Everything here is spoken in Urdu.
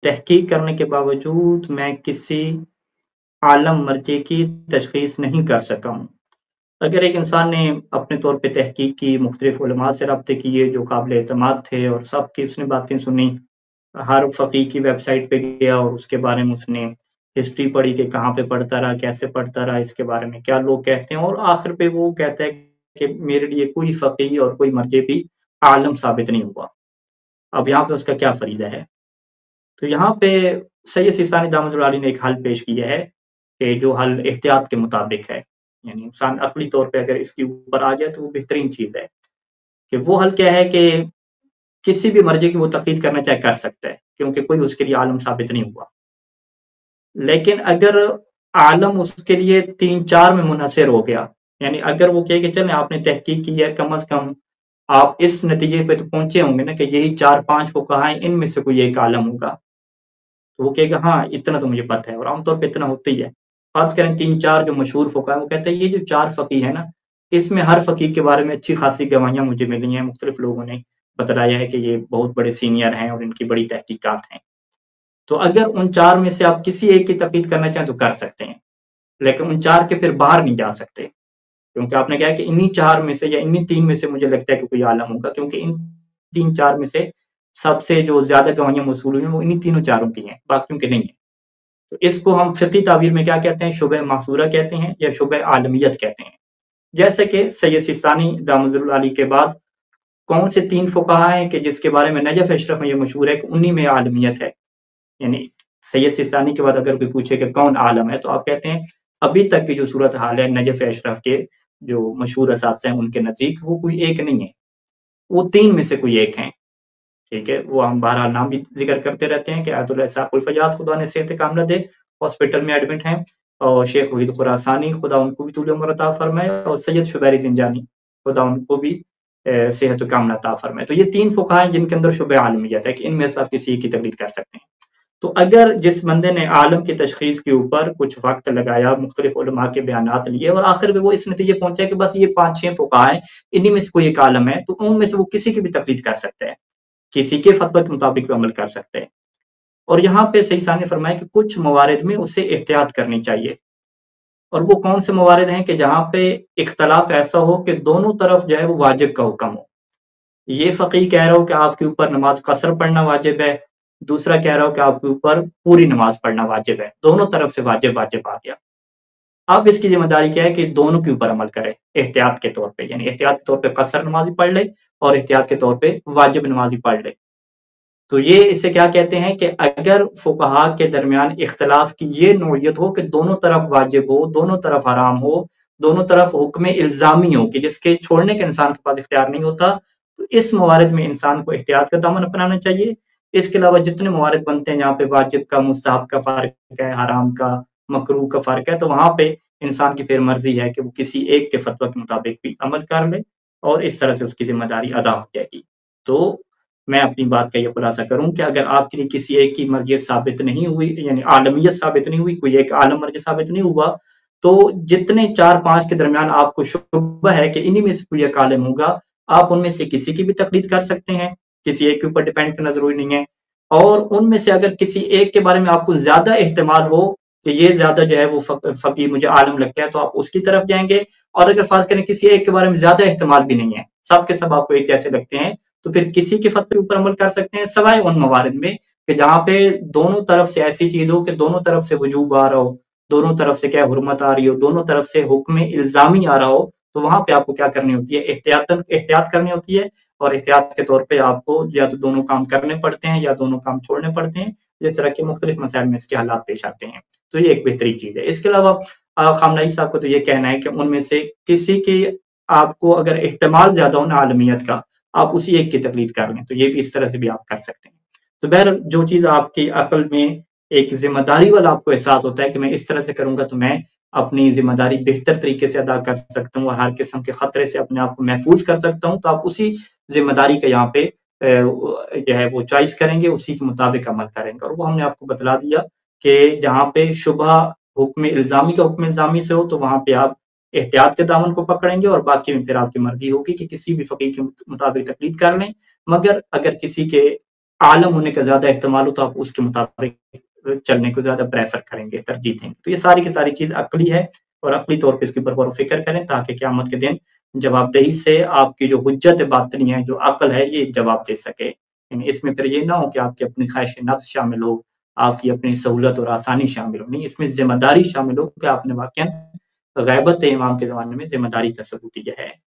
تحقیق کرنے کے باوجود میں کسی عالم مرجع کی تشخیص نہیں کر سکا ہوں۔ اگر ایک انسان نے اپنے طور پہ تحقیق کی، مختلف علماء سے رابطے کیے جو قابل اعتماد تھے اور سب کی اس نے باتیں سنی، ہر فقیہ کی ویب سائٹ پہ گیا اور اس کے بارے میں اس نے ہسٹری پڑھی کہ کہاں پہ پڑھتا رہا، کیسے پڑھتا رہا، اس کے بارے میں کیا لوگ کہتے ہیں، اور آخر پہ وہ کہتا ہے کہ میرے لیے کوئی فقیہ اور کوئی مرجع بھی عالم ثابت نہیں ہوا۔ اب یہاں پہ اس کا کیا فریضہ ہے؟ تو یہاں پہ سید سیستانی دامت العالی نے ایک حل پیش کیا ہے کہ جو حل احتیاط کے مطابق ہے، یعنی انسان عقلی طور پہ اگر اس کے اوپر آ جائے تو وہ بہترین چیز ہے کہ وہ حل کیا ہے کہ کسی بھی مرجع کی وہ تقلید کرنا چاہے کر سکتا ہے، کیونکہ کوئی اس کے لیے عالم ثابت نہیں ہوا۔ لیکن اگر عالم اس کے لیے 3-4 میں منحصر ہو گیا، یعنی اگر وہ کہے کہ چلیں آپ نے تحقیق کی ہے، کم از کم آپ اس نتیجے پہ تو پہنچے ہوں گے نا کہ یہی 4-5 فقہاء ہیں، ان میں سے کوئی ایک عالم ہوگا، تو وہ کہے گا ہاں اتنا تو مجھے پتہ ہے، اور عام طور پہ اتنا ہوتا ہی ہے۔ فرض کریں 3-4 جو مشہور فقہاء ہیں، وہ کہتے ہیں یہ جو 4 فقیہ ہیں نا، اس میں ہر فقیہ کے بارے میں اچھی خاصی گواہیاں مجھے ملی ہیں، مختلف لوگوں نے بتلایا ہے کہ یہ بہت بڑے سینئر ہیں اور ان کی بڑی تحقیقات ہیں۔ تو اگر ان 4 میں سے آپ کسی ایک کی تقلید کرنا چاہیں تو کر سکتے ہیں، لیکن ان 4 کے پھر باہر نہیں جا سکتے، کیونکہ آپ نے کہا کہ انہی 4 میں سے یا انہی 3 میں سے مجھے لگتا ہے کہ کوئی عالم ہوگا، کیونکہ ان 3-4 میں سے سب سے جو زیادہ گواہیاں موصول ہوئی ہیں وہ انہی تینوں 4 کی ہیں، باقیوں کے نہیں ہیں۔ تو اس کو ہم فقہی تعبیر میں کیا کہتے ہیں؟ شبہ محصورہ کہتے ہیں یا شبہ عالمیت کہتے ہیں۔ جیسے کہ سید سیستانی دامت العالی کے بعد کون سے 3 فقہاء ہیں کہ جس کے بارے میں نجف اشرف میں یہ مشہور ہے کہ انہی میں عالمیت ہے، یعنی سید سیستانی کے بعد اگر کوئی پوچھے کہ کون عالم ہے تو آپ کہتے ہیں ابھی تک کی جو صورتحال ہے نجف اشرف کے جو مشہور اساتذہ ہیں ان کے نزدیک وہ کوئی ایک نہیں ہے، وہ 3 میں سے کوئی ایک ہیں، ٹھیک ہے۔ وہ ہم بہرحال نام بھی ذکر کرتے رہتے ہیں کہ آیت اللہ اسحاق الفیاض خدا نے صحت کاملہ دے، ہاسپٹل میں ایڈمٹ ہیں، اور شیخ وحید خراسانی خدا ان کو بھی طول عمر عطا فرمائے، اور سید شبیری زنجانی خدا ان کو بھی صحت و کاملہ عطا فرمائے۔ تو یہ 3 فقہاء ہیں جن کے اندر شبہ عالمیت ہے کہ ان میں سے آپ کسی کی تقلید کر سکتے ہیں۔ تو اگر جس بندے نے عالم کی تشخیص کے اوپر کچھ وقت لگایا، مختلف علماء کے بیانات لیے، اور آخر میں وہ اس نتیجے پہنچا کہ بس یہ 5-6 فقہاء ہیں، انہی میں سے کوئی ایک عالم ہے، تو ان میں سے وہ کسی کی بھی تقلید کر سکتا ہے، کسی کے فتویٰ کے مطابق بھی عمل کر سکتا ہے۔ اور یہاں پہ سید ثانی نے فرمایا کہ کچھ موارد میں اسے احتیاط کرنی چاہیے، اور وہ کون سے موارد ہیں کہ جہاں پہ اختلاف ایسا ہو کہ دونوں طرف جو ہے وہ واجب کا حکم ہو۔ یہ فقیہ کہہ رہا ہو کہ آپ کے اوپر نماز قصر پڑھنا واجب ہے، دوسرا کہہ رہا ہو کہ آپ کے اوپر پوری نماز پڑھنا واجب ہے، دونوں طرف سے واجب واجب آ گیا۔ اب اس کی ذمہ داری کیا ہے کہ دونوں کے اوپر عمل کرے احتیاط کے طور پہ، یعنی احتیاط کے طور پہ قصر نمازی پڑھ لے اور احتیاط کے طور پہ واجب نمازی پڑھ لے۔ تو یہ اسے کیا کہتے ہیں کہ اگر فقہاء کے درمیان اختلاف کی یہ نوعیت ہو کہ دونوں طرف واجب ہو، دونوں طرف حرام ہو، دونوں طرف حکم الزامی ہو کہ جس کے چھوڑنے کے انسان کے پاس اختیار نہیں ہوتا، تو اس موارد میں انسان کو احتیاط کا دامن اپنانا چاہیے۔ اس کے علاوہ جتنے موارد بنتے ہیں جہاں پہ واجب کا مستحب کا فرق ہے، حرام کا مکروہ کا فرق ہے، تو وہاں پہ انسان کی پھر مرضی ہے کہ وہ کسی ایک کے فتویٰ کے مطابق بھی عمل کر لے، اور اس طرح سے اس کی ذمہ داری ادا ہو جائے گی۔ تو میں اپنی بات کا یہ خلاصہ کروں کہ اگر آپ کے لیے کسی ایک کی مرجعیت ثابت نہیں ہوئی، یعنی عالمیت ثابت نہیں ہوئی، کوئی ایک عالم مرجع ثابت نہیں ہوا، تو جتنے 4-5 کے درمیان آپ کو شبہ ہے کہ انہی میں سے کوئی ایک عالم ہوگا، آپ ان میں سے کسی کی بھی تقلید کر سکتے ہیں، کسی ایک کے اوپر ڈیپینڈ کرنا ضروری نہیں ہے۔ اور ان میں سے اگر کسی ایک کے بارے میں آپ کو زیادہ احتمال ہو کہ یہ زیادہ جو ہے وہ فقیہ مجھے عالم لگتا ہے، تو آپ اس کی طرف جائیں گے۔ اور اگر فرض کریں کسی ایک کے بارے میں زیادہ احتمال بھی نہیں ہے، سب کے سب آپ کو ایک جیسے لگتے ہیں، تو پھر کسی کے فتوے کے اوپر عمل کر سکتے ہیں، سوائے ان موارد میں کہ جہاں پہ دونوں طرف سے ایسی چیز ہو کہ دونوں طرف سے وجوب آ رہا ہو، دونوں طرف سے کیا حرمت آ رہی ہو، دونوں طرف سے حکم الزامی آ رہا ہو، تو وہاں پہ آپ کو کیا کرنی ہوتی ہے؟ احتیاط کرنی ہوتی ہے، اور احتیاط کے طور پہ آپ کو یا تو دونوں کام کرنے پڑتے ہیں یا دونوں کام چھوڑنے پڑتے ہیں۔ اس طرح کے مختلف مسائل میں اس کے حالات پیش آتے ہیں، تو یہ ایک بہترین چیز ہے۔ اس کے علاوہ خامنہئی صاحب کو تو یہ کہنا ہے کہ ان میں سے کسی کی آپ کو اگر احتمال زیادہ ہو نا عالمیت کا، آپ اسی ایک کی تقلید کر لیں، تو یہ بھی اس طرح سے بھی آپ کر سکتے ہیں۔ تو بہرحال جو چیز آپ کی عقل میں ایک ذمہ داری والا آپ کو احساس ہوتا ہے کہ میں اس طرح سے کروں گا تو میں اپنی ذمہ داری بہتر طریقے سے ادا کر سکتا ہوں اور ہر قسم کے خطرے سے اپنے آپ کو محفوظ کر سکتا ہوں، تو آپ اسی ذمہ داری کا یہاں پہ جو ہے وہ چوائس کریں گے، اسی کے مطابق عمل کریں گے۔ اور وہ ہم نے آپ کو بتلا دیا کہ جہاں پہ شبہ حکم الزامی کا حکم الزامی سے ہو تو وہاں پہ آپ احتیاط کے دامن کو پکڑیں گے، اور باقی میں پھر آپ کی مرضی ہوگی کہ کسی بھی فقیہ کے مطابق تقلید کر لیں۔ مگر اگر کسی کے عالم ہونے کا زیادہ احتمال ہو تو آپ اس کے مطابق چلنے کو زیادہ پریفر کریں گے، ترجیح دیں گے۔ تو یہ ساری کی ساری چیز عقلی ہے اور عقلی طور پہ اس کے اوپر غور و فکر کریں تاکہ قیامت کے دن جواب دہی سے آپ کی جو حجت باطنی ہے، جو عقل ہے، یہ جواب دے سکے۔ یعنی اس میں پھر یہ نہ ہو کہ آپ کی اپنی خواہش نفس شامل ہو، آپ کی اپنی سہولت اور آسانی شامل ہو، نہیں، اس میں ذمہ داری شامل ہو کہ آپ نے واقعاً غیبت امام کے زمانے میں ذمہ داری کا ثبوت دیا ہے۔